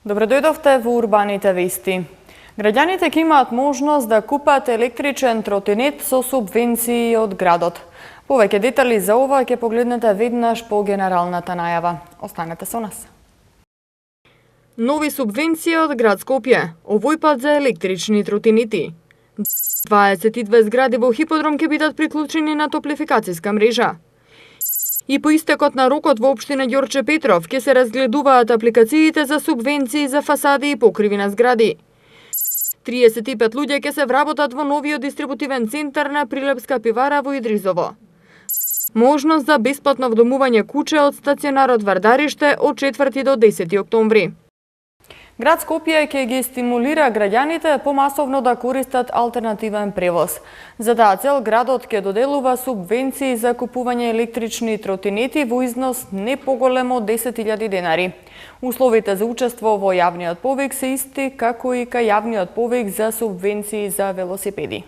Добре дојдовте во Урбаните вести. Граѓаните ќе имаат можност да купат електричен тротинет со субвенции од градот. Повеќе детали за ова ќе погледнете веднаш по генералната најава. Останете со нас. Нови субвенции од град Скопје, овој пат за електрични тротинети. 22 згради во хиподром ќе бидат приклучени на топлификацијска мрежа. И по истекот на рокот во општина Ѓорче Петров ќе се разгледуваат апликациите за субвенции за фасади и покриви на згради. 35 луѓе ќе се вработат во новиот дистрибутивен центар на Прилепска пивара во Идризово. Можност за бесплатно вдомување куче од стационарот Вардариште од 4 до 10 октомври. Град Скопје ќе ги стимулира граѓаните помасовно да користат алтернативен превоз. За таа цел градот ќе доделува субвенции за купување електрични тротинети во износ не поголем од 10.000 денари. Условите за учество во јавниот повик се исти како и кај јавниот повик за субвенции за велосипеди.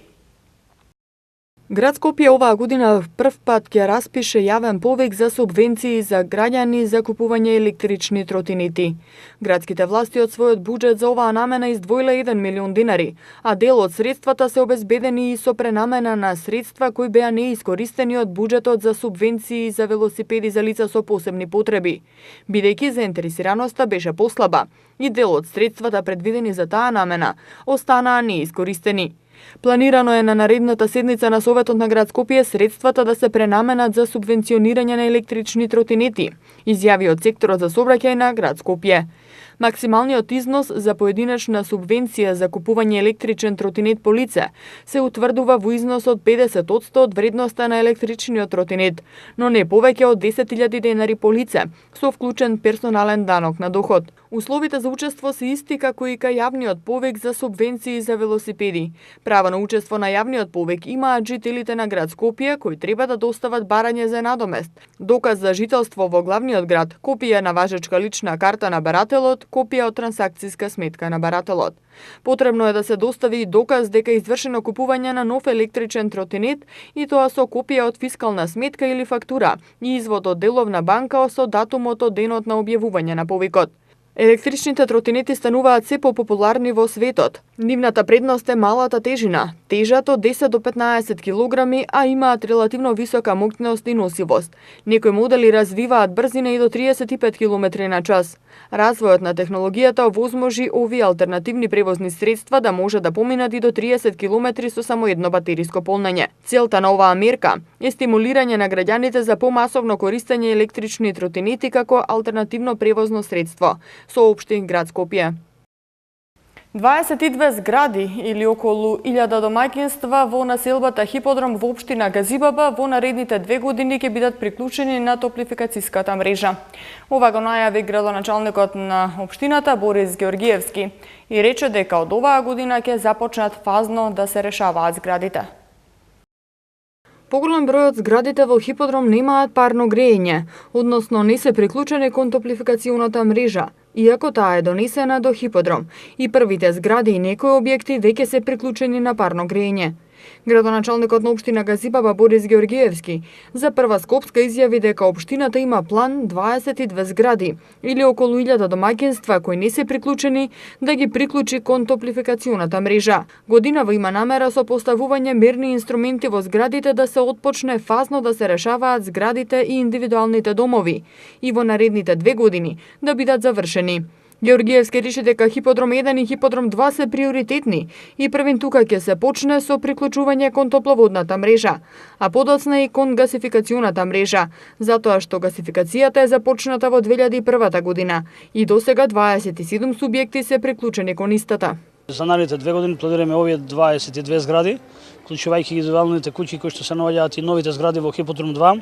Град Скопје оваа година прв пат ќе распише јавен повик за субвенции за граѓани за купување електрични тротинети. Градските власти од својот буџет за оваа намена издвоиле 1 милион денари, а дел од средствата се обезбедени и со пренамена на средства кои беа неискористени од буџетот за субвенции за велосипеди за лица со посебни потреби, бидејќи заинтересираноста беше послаба и дел од средствата предвидени за таа намена останаа неискористени. Планирано е на наредната седница на Советот на град Скопје средствата да се пренаменат за субвенционирање на електрични тротинети, изјави од секторот за сообраќај на град Скопје. Максималниот износ за поединечна субвенција за купување електричен тротинет по лице се утврдува во износ од 50% од вредноста на електричниот тротинет, но не повеќе од 10.000 денари по лице, со вклучен персонален данок на доход. Условите за учество се исти како и кај јавниот повик за субвенции за велосипеди. Право на учество на јавниот повик имаат жителите на град Скопје кои треба да достават барање за надомест, доказ за жителство во главниот град, копија на важечка лична карта на барателот, копија од трансакцијска сметка на барателот. Потребно е да се достави и доказ дека е извршено купување на нов електричен тротинет и тоа со копија од фискална сметка или фактура и извод од деловна банка со датумот од денот на објавување на повикот. Електричните тротинети стануваат се попопуларни во светот. Нивната предност е малата тежина, тежат од 10 до 15 килограми, а имаат релативно висока моќност и носивост. Некои модели развиваат брзина и до 35 км на час. Развојот на технологијата овозможи овие алтернативни превозни средства да може да поминат и до 30 км со само едно батериско полнење. Целта на оваа мерка е стимулирање на граѓаните за помасовно користење електрични тротинети како алтернативно превозно средство, соопшти град Скопје. 22 згради или околу 1000 домаќинства во населбата Хиподром во општина Газибаба во наредните 2 години ќе бидат приклучени на топлификацијската мрежа. Ова го најави градоначалникот на општината Борис Ѓоргиевски и рече дека од оваа година ќе започнат фазно да се решаваат зградите. Поголем број од зградите во Хиподром немаат парно грејење, односно не се приклучени кон топлификацијната мрежа, иако таа е донесена до Хиподром, и првите згради и некои објекти веќе се приклучени на парно грејење. Градоначалникот на општина Газибаба Борис Ѓоргиевски за прва Скопска изјави дека општината има план 22 згради или околу 1000 домаќинства кои не се приклучени да ги приклучи кон топлификацијната мрежа. Годинава има намера со поставување мерни инструменти во зградите да се отпочне фазно да се решаваат зградите и индивидуалните домови и во наредните 2 години да бидат завршени. Ѓоргиевски реши дека Хиподром 1 и Хиподром 2 се приоритетни и првен тука ќе се почне со приклучување кон топловодната мрежа, а подоцна и кон гасификацијната мрежа, затоа што гасификацијата е започната во 2001 година и досега 27 субјекти се приклучени кон истата. За наредните 2 години планираме овие 22 згради, вклучувајќи индивидуалните куќи кои што се наоѓаат и новите згради во Хиподром 2,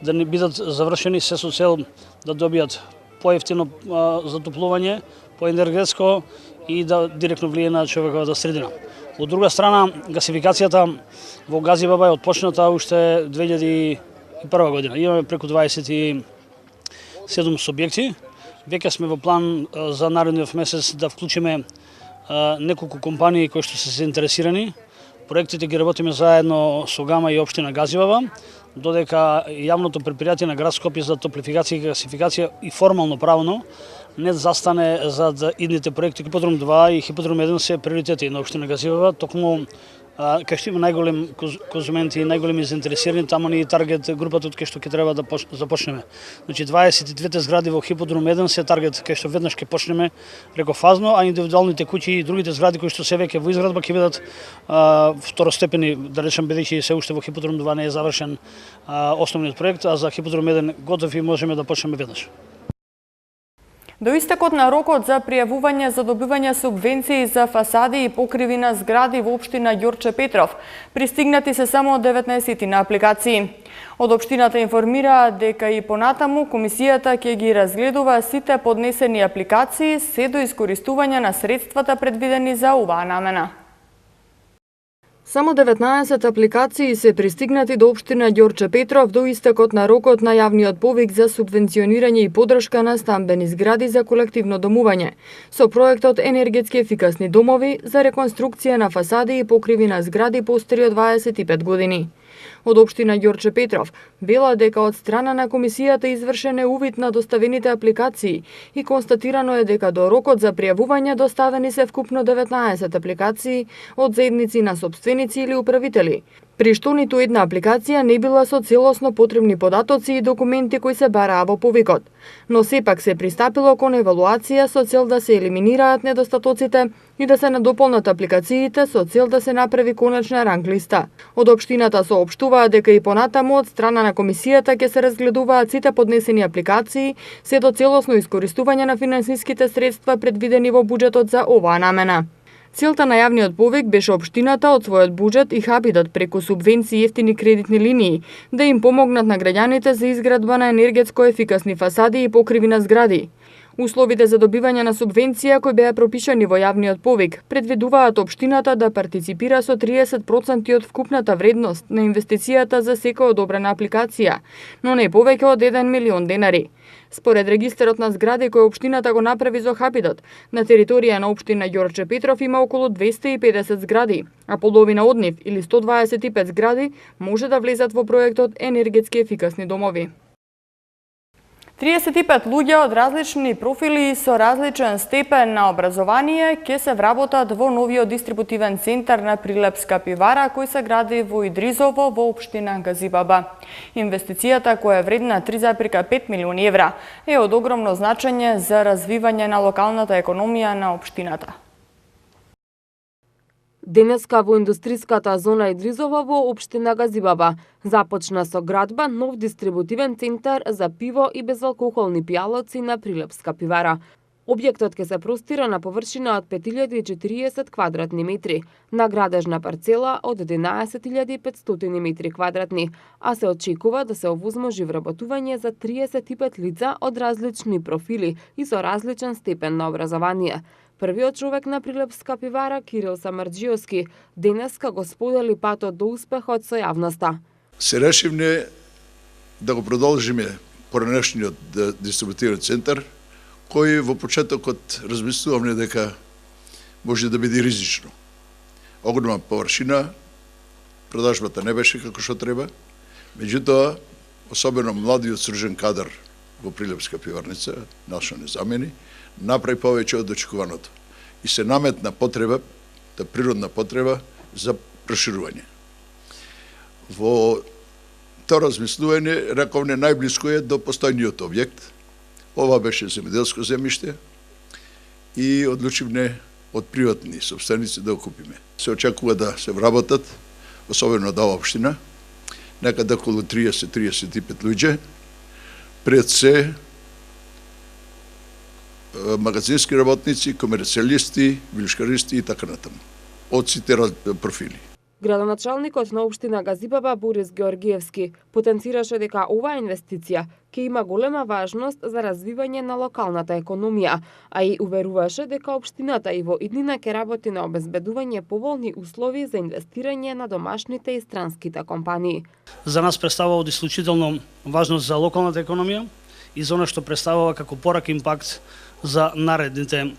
да не бидат завршени се со цел да добијат поевтино затоплување, поенергетско и да директно влие на човековата средина. Од друга страна, гасификацијата во Газибаба е отпочната уште 2001 година. Имаме преку 27 субјекти. Веќе сме во план за наредниот месец да вклучиме неколку компании кои што се заинтересирани. Проектите ги работиме заедно со ГАМА и општина Газивава, додека јавното предпријатие на град Скопје за топлификација и гасификација и формално правно не застане за идните проекти. Хиподром 2 и Хиподром 1 се приоритети на општина Газивава, токму кај што има најголем конзументи и најголеми заинтересирани, таму ни таргет групата од кај што ќе треба да започнеме. Значи 22 згради во Хиподром 1 се таргет кај што веднаш ќе почнеме рекофазно, а индивидуалните куќи и другите згради кои што се веќе во изградба ќе бидат второстепени, да речем, бидејќи се уште во Хиподром 2 не е завршен основниот проект, а за Хиподром 1 готов и можеме да почнеме веднаш. До истекот на рокот за пријавување за добивање субвенции за фасади и покриви на згради во општина Ѓорче Петров, пристигнати се само 19 на апликации. Од општината информираат дека и понатаму комисијата ќе ги разгледува сите поднесени апликации се до искористување на средствата предвидени за оваа намена. Само 19 апликации се пристигнати до општина Ѓорче Петров до истекот на рокот на јавниот повик за субвенционирање и поддршка на стамбени згради за колективно домување, со проектот енергетски ефикасни домови за реконструкција на фасади и покриви на згради постари од 25 години. Од општина Ѓорче Петров вела дека од страна на комисијата извршен е увид на доставените апликации и констатирано е дека до рокот за пријавување доставени се вкупно 19 апликации од заедници на сопственици или управители, при што ниту една апликација не била со целосно потребни податоци и документи кои се бараа во повикот, но сепак се пристапило кон евалуација со цел да се елиминираат недостатоците и да се надополнат апликациите со цел да се направи коначна ранг листа. Од општината соопштуваат дека и понатаму од страна на комисијата ќе се разгледуваат сите поднесени апликации се до целосно искористување на финансиските средства предвидени во буџетот за оваа намена. Целта на јавниот повик беше општината од својот буџет и Хабидот преку субвенции и ефтини кредитни линии да им помогнат на граѓаните за изградба на енергетско ефикасни фасади и покриви на згради. Условите за добивање на субвенција кои беа пропишани во јавниот повик предвидуваат општината да партиципира со 30% од вкупната вредност на инвестицијата за секоја одобрена апликација, но не повеќе од 1 милион денари. Според регистарот на згради кој општината го направи за Хабидот, на територија на општина Ѓорче Петров има околу 250 згради, а половина од нив или 125 згради може да влезат во проектот енергетски ефикасни домови. 35 луѓе од различни профили и со различен степен на образование ќе се вработат во новиот дистрибутивен центар на Прилепска пивара кој се гради во Идризово во општина Газибаба. Инвестицијата, која е вредна 3,5 милиони евра, е од огромно значење за развивање на локалната економија на општината. Денеска во индустриската зона Идризово во општина Газибаба започна со градба нов дистрибутивен центар за пиво и безалкохолни пијалоци на Прилепска пивара. Објектот ќе се простира на површина од 5040 квадратни метри, на градежна парцела од 11500 метри квадратни, а се очекува да се овозможи вработување за 35 лица од различни профили и со различен степен на образование. Првиот човек на Прилепска пивара, Кирил Самарџиовски, денеска го сподели патот до успехот со јавноста. Се решивме да го продолжиме поранешниот дистрибутивен центар, кој во почетокот размислувавме дека може да биде ризично. Огромна површина, продажбата не беше како што треба, меѓутоа, особено младиот сружен кадар во Прилепска пиварница, нашо не замени, направи повеќе од очекуваното и се наметна потреба, природна потреба за проширување. Во тоа размислување, рековне, најблиско е до постојниот објект. Ова беше земјоделско земјиште и одлучивме од приватни собственици да го купиме. Се очекува да се вработат, особено да општина, некаде околу 30-35 луѓе, пред се магазински работници, комерцијалисти, вилшкаристи и така натаму, од сите профили. Градоначалникот на општина Газибаба Борис Георгиевски потенцираше дека оваа инвестиција ќе има голема важност за развивање на локалната економија, а и уверуваше дека општината и во иднина ќе работи на обезбедување поволни услови за инвестирање на домашните и странските компании. За нас представува од исклучително важност за локалната економија и за она што представува како порак импакт за наредните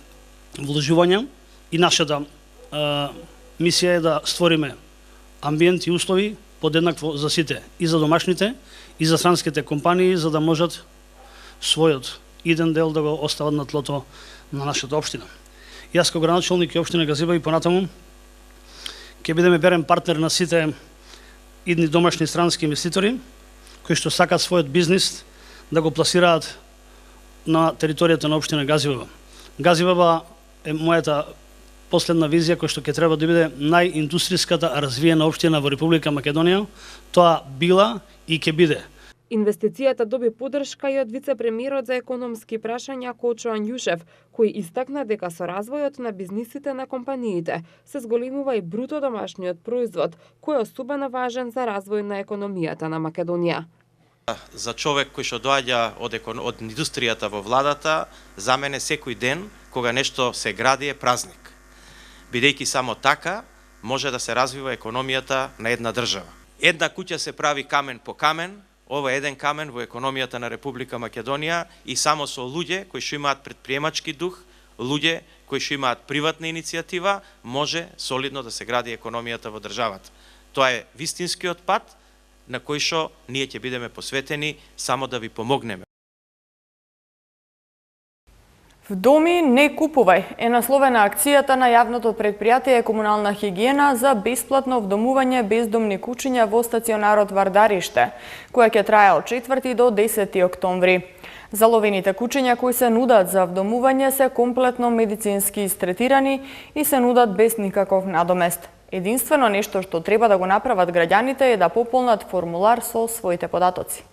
вложувања и нашата мисија е да створиме амбиент и услови подеднакво за сите, и за домашните, и за странските компании, за да можат својот иден дел да го остават на тлото на нашата општина. Јас како градоначалник и општина Газиба и понатаму ќе бидеме верен партнер на сите идни домашни странски инвеститори кои што сакаат својот бизнис да го пласираат на територијата на општина Газибаба. Газибаба е мојата последна визија која што ќе треба да биде најиндустријската развиена општина во Република Македонија. Тоа била и ќе биде. Инвестицијата доби поддршка и од вице-премиерот за економски прашања Кочо Анјушев, кој истакна дека со развојот на бизнисите на компаниите се зголемува и бруто домашниот производ, кој е особено важен за развој на економијата на Македонија. За човек кој што доаѓа од индустријата во владата, за мене секој ден кога нешто се гради е празник. Бидејќи само така може да се развива економијата на една држава. Една куќа се прави камен по камен. Ова е еден камен во економијата на Република Македонија и само со луѓе кои што имаат претприемачки дух, луѓе кои што имаат приватна иницијатива, може солидно да се гради економијата во државата. Тоа е вистинскиот пат на кој што ние ќе бидеме посветени само да ви помогнеме. В доми не купувај е насловена акцијата на јавното предпријатие Комунална хигиена за бесплатно вдомување бездомни кучиња во стационарот Вардариште, која ќе трае од 4 до 10 октомври. Заловените кучиња кои се нудат за вдомување се комплетно медицински истретирани и се нудат без никаков надомест. Единствено нешто што треба да го направат граѓаните е да пополнат формулар со своите податоци.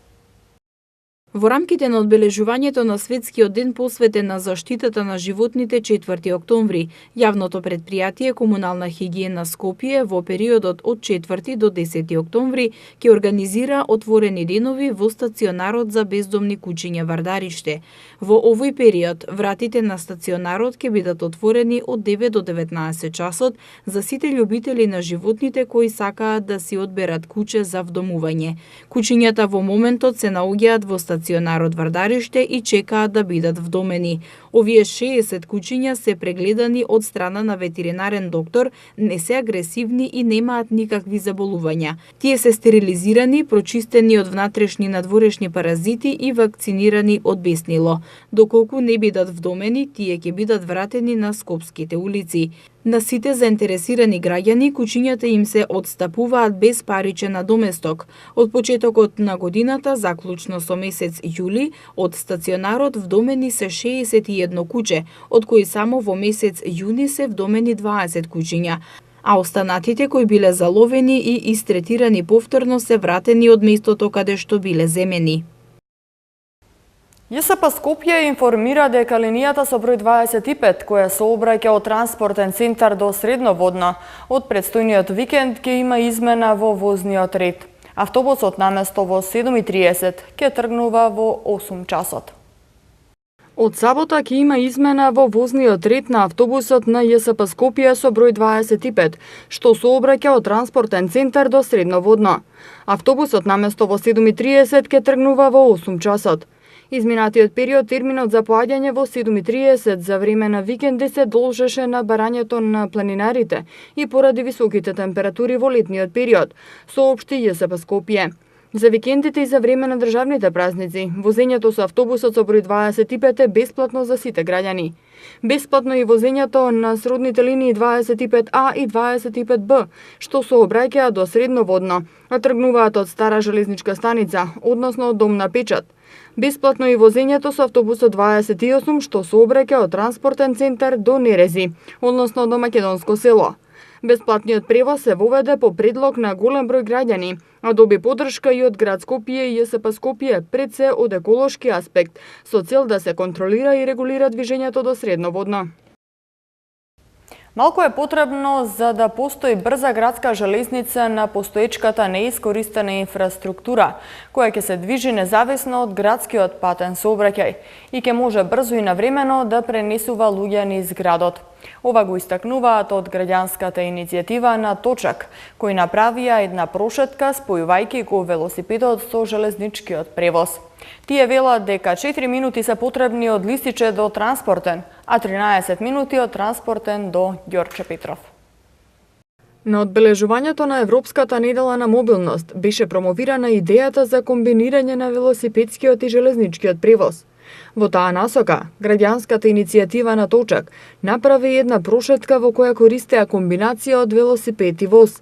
Во рамките на одбележувањето на Светскиот ден посветен на заштитата на животните 4 октомври, јавното предпријатие Комунална хигиена Скопје во периодот од 4 до 10 октомври ќе организира отворени денови во стационарот за бездомни кучиња Вардариште. Во овој период вратите на стационарот ќе бидат отворени од 9 до 19 часот за сите љубители на животните кои сакаат да си одберат куче за вдомување. Кучињата во моментот се наоѓаат во стационарот Вардариште и чекаат да бидат вдомени. Овие 60 кучиња се прегледани од страна на ветеринарен доктор, не се агресивни и немаат никакви заболувања. Тие се стерилизирани, прочистени од внатрешни и надворешни паразити и вакцинирани од беснило. Доколку не бидат вдомени, тие ќе бидат вратени на скопските улици. На сите заинтересирани граѓани кучињата им се одстапуваат без паричен надоместок. Од почетокот на годината, заклучно со месец јули, од стационарот вдомени се 61 куче, од кои само во месец јуни се вдомени 20 кучиња, а останатите кои биле заловени и истретирани повторно се вратени од местото каде што биле земени. ЈСП Скопје информира дека линијата со број 25, која сообраќа од транспортен центар до Средноводно, од предстојниот викенд ќе има измена во возниот ред. Автобусот наместо во 7:30 ќе тргнува во 8 часот. Од сабота ќе има измена во возниот ред на автобусот на ЈСП Скопје со број 25, што сообраќа од транспортен центар до Средноводно. Автобусот наместо во 7:30 ќе тргнува во 8 часот. Изминатиот период терминот за поаѓање во 7:30 за време на викенди се должеше на барањето на планинарите и поради високите температури во летниот период, соопшти ЈСП Скопје. За викендите и за време на државните празници, возењето со автобусот со број 25 е бесплатно за сите граѓани. Бесплатно и возењето на сродните линии 25А и 25Б, што сообраќаат до Средноводно, а тргнуваат од Стара железничка станица, односно од Дом на печат. Бесплатно и возењето со автобусот 28, што сообраќа од транспортен центар до Нерези, односно до Македонско село. Бесплатниот превоз се воведе по предлог на голем број граѓани, а доби поддршка и од град Скопје и ЈСП Скопје, пред се од еколошки аспект, со цел да се контролира и регулира движењето до Средноводно. Малку е потребно за да постои брза градска железница на постоечката неискористена инфраструктура, која ќе се движи независно од градскиот патен сообраќај и ќе може брзо и навремено да пренесува луѓе низ градот. Ова го истакнуваат од граѓанската иницијатива на Точак, кои направија една прошетка спојувајќи го велосипедот со железничкиот превоз. Тие велат дека 4 минути се потребни од Листиче до Транспортен, а 13 минути од Транспортен до Ѓорче Петров. На одбележувањето на Европската недела на мобилност беше промовирана идејата за комбинирање на велосипедскиот и железничкиот превоз. Во таа насока, граѓанската иницијатива на Точак направи една прошетка во која користеа комбинација од велосипед и воз.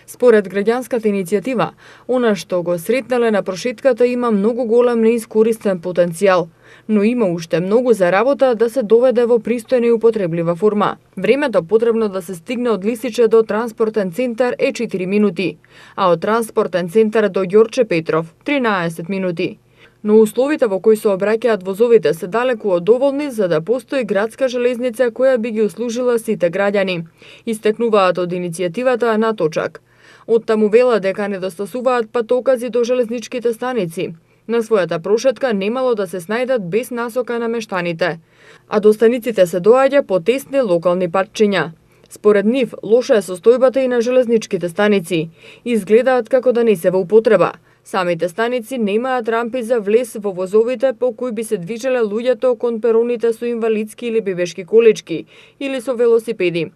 Според граѓанската иницијатива, она што го сретнале на прошетката има многу голем неискористен потенцијал, но има уште многу за работа да се доведе во пристојна и употреблива форма. Времето потребно да се стигне од Лисиче до транспортен центар е 4 минути, а од транспортен центар до Ѓорче Петров 13 минути. Но условите во кои се обраќаат возовите се далеку од доволни за да постои градска железница која би ги услужила сите граѓани, истекнуваат од иницијативата на Точак. Оттаму вела дека недостасуваат патокази до железничките станици. На својата прошетка немало да се снајдат без насока на мештаните, а до станиците се доаѓа по тесни локални патчиња. Според нив, лоша е состојбата и на железничките станици. Изгледаат како да не се во употреба. Самите станици немаат рампи за влез во возовите по кои би се движеле луѓето кон пероните со инвалидски или бебешки колички или со велосипеди.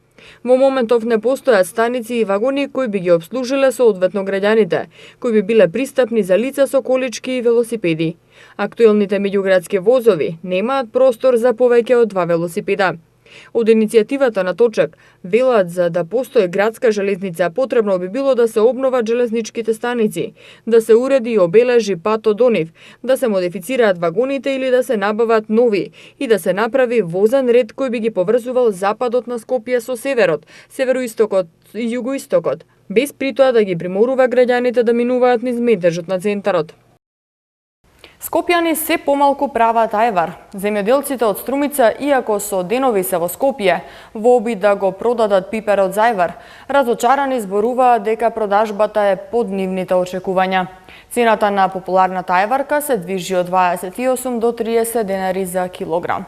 Во моментов не постојат станици и вагони кои би ги обслужиле соодветно граѓаните, кои би биле пристапни за лица со колички и велосипеди. Актуелните меѓуградски возови немаат простор за повеќе од 2 велосипеда. Од иницијативата на Точак велат за да постои градска железница потребно би било да се обноват железничките станици, да се уреди и обележи патот до нив, да се модифицираат вагоните или да се набават нови и да се направи возен ред кој би ги поврзувал западот на Скопје со северот, североистокот и југоистокот, без притоа да ги приморува граѓаните да минуваат низ метежот на центарот. Скопјани се помалку прават ајвар. Земјоделците од Струмица, иако со денови се во Скопје, во обид да го продадат пиперот за ајвар, разочарани зборуваат дека продажбата е под нивните очекувања. Цената на популарната ајварка се движи од 28 до 30 денари за килограм.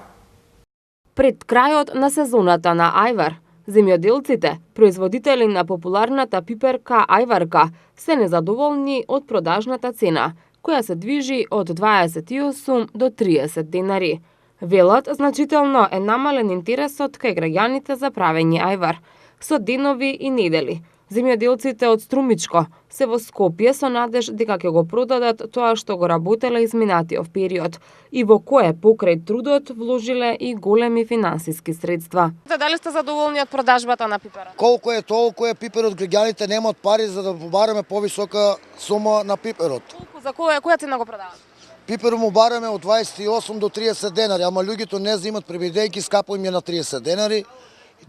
Пред крајот на сезоната на ајвар, земјоделците, производители на популарната пиперка ајварка, се незадоволни од продажната цена, која се движи од 28 до 30 денари. Велат, значително е намален интересот кај граѓаните за правење ајвар, со денови и недели. Земјоделците од Струмичко се во Скопје со надеж дека ќе го продадат тоа што го работеле изминатиот период и во кое покрај трудот вложиле и големи финансиски средства. Дали сте задоволни од продажбата на пиперот? Колку е толку е пиперот, граѓаните немаат пари за да побараме повисока сума на пиперот. Колку, за која цена го продават? Пиперот му бараме од 28 до 30 денари, ама луѓето не взимат пребидејќи скапо им е на 30 денари,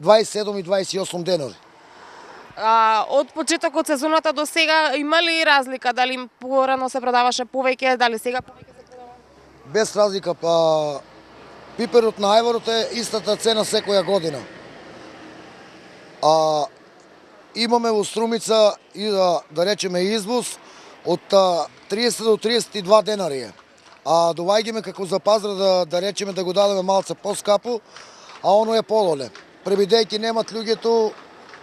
27 и 28 денари. Од почетокот сезоната до сега има ли разлика? Дали порано се продаваше повеќе, дали сега повеќе се продава? Без разлика, па пиперот на ајварот е истата цена секоја година. Имаме во Струмица и да речеме извоз од 30 до 32 денари. Доваѓаме како за пазар да речеме да го дадеме малце поскапо, а оно е пололе. Пребидејќи немат луѓето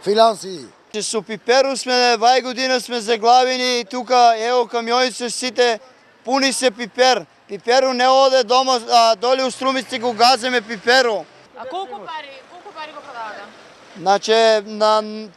финансии. Со пиперу сме, вај година сме заглавени и тука, ево камионите сите пуни се пипер. Пиперу не оде дома, доле у Струмици го газеме пиперу. А колку пари го продавате? Значи,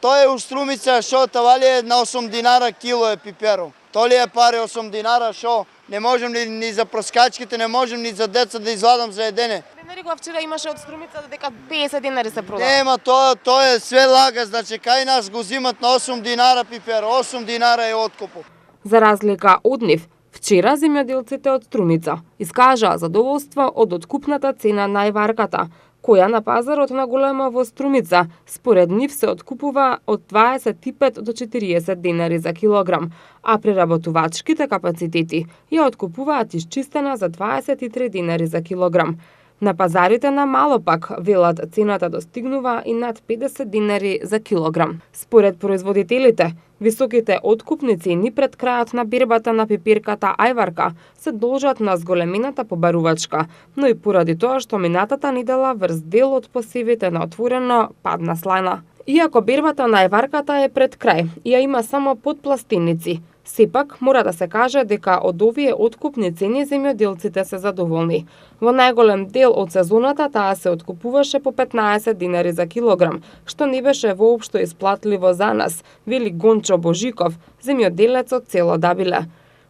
тој е у Струмица, шо, тавали е на 8 динара кило е пиперу. Толи е пари 8 динара, шо, не можем ни за проскачките, не можем ни за деца да изладам за едене. Денари го вчера имаше од Струмица дека 50 денари се продава. Нема, тоа е све лага, значи кај нас го зимат на 8 динара пипер, 8 динара е откупот. За разлика од нив, вчера земјоделците од Струмица искажаа задоволство од откупната цена на ајварката, која на пазарот на голема во Струмица според нив се откупува од 25 до 40 денари за килограм, а преработувачките капацитети ја откупуваат исчистена за 23 денари за килограм. На пазарите на мало пак, велат, цената достигнува и над 50 денари за килограм. Според производителите, високите откупни цени пред крајот на бербата на пиперката ајварка се должат на зголемената побарувачка, но и поради тоа што минатата недела врз дел од посевите на отворено падна слајна. Иако бербата на ајварката е пред крај и ја има само подпластеници, Сепак, мора да се каже дека од овие откупни цени земјоделците се задоволни. Во најголем дел од сезоната таа се откупуваше по 15 динари за килограм, што не беше воопшто исплатливо за нас, вели Гончо Божиков, земјоделец од село Дабиле.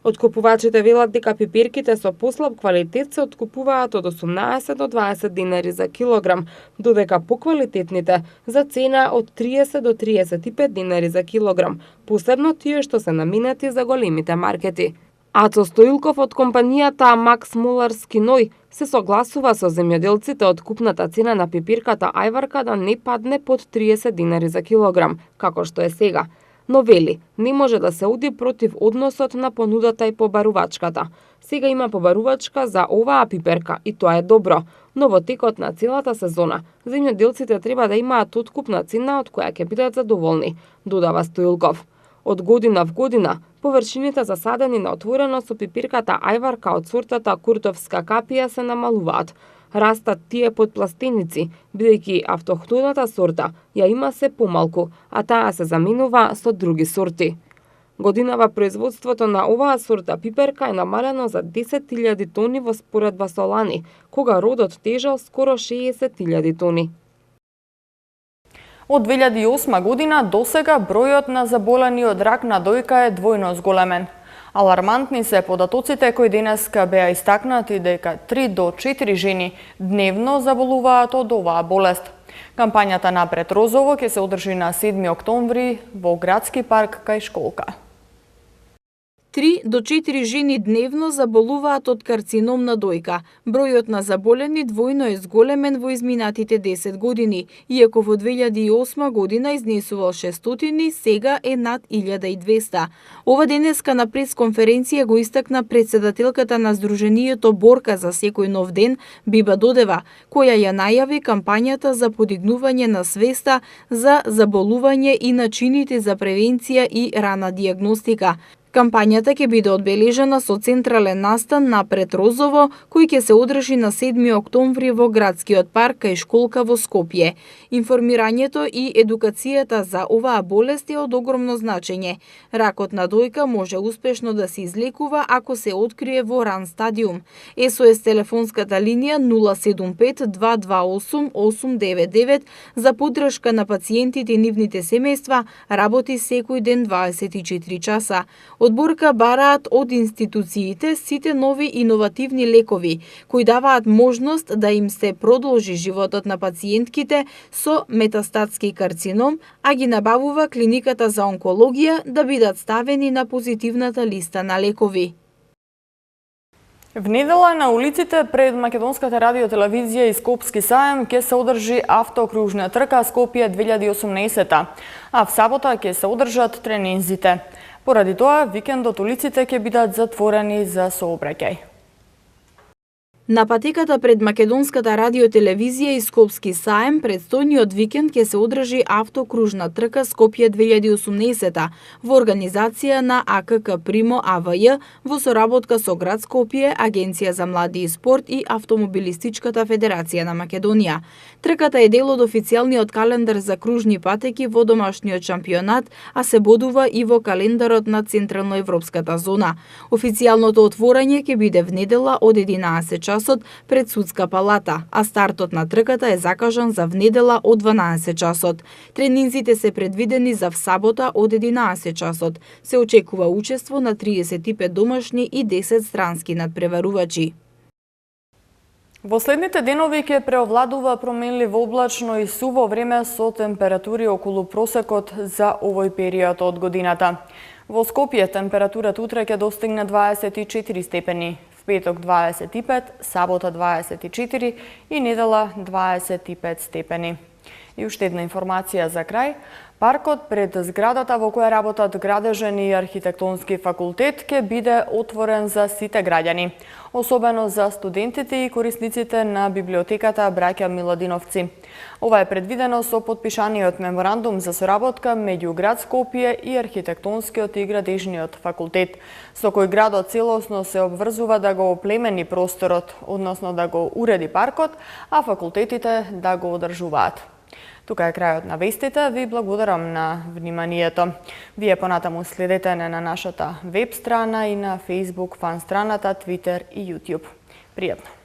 Откупувачите велат дека пиперките со послаб квалитет се откупуваат од 18 до 20 динари за килограм, додека поквалитетните за цена од 30 до 35 динари за килограм, посебно тие што се наминати за големите маркети. Ацо Стоилков од компанијата Макс Муларски Ној се согласува со земјоделците откупната цена на пипирката ајварка да не падне под 30 динари за килограм, како што е сега. Но вели, не може да се оди против односот на понудата и побарувачката. Сега има побарувачка за оваа пиперка и тоа е добро, но во текот на целата сезона земјоделците треба да имаат откупна цена од која ќе бидат задоволни, додава Стоилков. Од година в година, површините засадени на отворено со пипирката ајварка од сортата Куртовска капија се намалуваат. Растат тие под пластеници, бидејќи автохтоната сорта ја има се помалку, а таа се заменува со други сорти. Годинава производството на оваа сорта пиперка е намалено за 10.000 тони во споредба со лани, кога родот тежал скоро 60.000 тони. Од 2008 година досега бројот на заболени од рак на дојка е двојно зголемен. Алармантни се податоците кои денеска беа истакнати дека 3 до 4 жени дневно заболуваат од оваа болест. Кампањата Напред Розово ќе се одржи на 7 октомври во градски парк кај школка. 3 до 4 жени дневно заболуваат од карцином на дојка. Бројот на заболени двојно е зголемен во изминатите 10 години, иако во 2008 година изнесувал 600, сега е над 1200. Ова денеска на пресконференција го истакна претседателката на Сдруженијето Борка за секој нов ден, Биба Додева, која ја најави кампањата за подигнување на свеста за заболување и начините за превенција и рана диагностика. Кампањата ќе биде одбележена со централен настан Напред Розово, кој ќе се одржи на 7 октомври во градскиот парк кај школка во Скопје. Информирањето и едукацијата за оваа болест е од огромно значење. Ракот на дојка може успешно да се излекува ако се открие во ран стадиум. СОС телефонската линија 075 228 899 за поддршка на пациентите и нивните семејства работи секој ден 24 часа. Од Борка бараат од институциите сите нови иновативни лекови, кои даваат можност да им се продолжи животот на пациентките со метастатски карцином, а ги набавува клиниката за онкологија да бидат ставени на позитивната листа на лекови. Внедела на улиците пред Македонската радиотелевизија и Скопски саем ќе се одржи автокружна трка Скопје 2018, а в сабота ќе се одржат тренинзите. Поради тоа, викендот улиците ќе бидат затворени за сообраќај. На патеката пред Македонската радиотелевизија и Скопски саем предстојниот викенд ќе се одржи автокружна трка Скопје 2018 во организација на АКК Примо АВЈ во соработка со град Скопје, Агенција за млади и спорт и Автомобилистичката федерација на Македонија. Трката е дел од официјалниот календар за кружни патеки во домашниот шампионат, а се бодува и во календарот на Централноевропската зона. Официјалното отворање ќе биде внедела од 11 часот пред судска палата, а стартот на трката е закажан за внедела од 12 часот. Тренинзите се предвидени за в сабота од 11 часот. Се очекува учество на 35 домашни и 10 странски надпреварувачи. Во следните денови ќе преовладува променливо облачно и суво време со температури околу просекот за овој период од годината. Во Скопје температурата утре ќе достигне 24 степени, в петок 25, сабота 24 и недела 25 степени. И уште една информација за крај. Паркот пред зградата во која работат Градежен и архитектонски факултет ќе биде отворен за сите граѓани, особено за студентите и корисниците на библиотеката Браќа Миладиновци. Ова е предвидено со подпишаниот меморандум за соработка меѓу град Скопје и архитектонскиот и градежниот факултет, со кој градот целосно се обврзува да го оплемени просторот, односно да го уреди паркот, а факултетите да го одржуваат. Тука е крајот на вестите, ви благодарам на вниманието. Вие понатаму следете на нашата веб страна и на Facebook фан страната, Twitter и YouTube. Пријатно!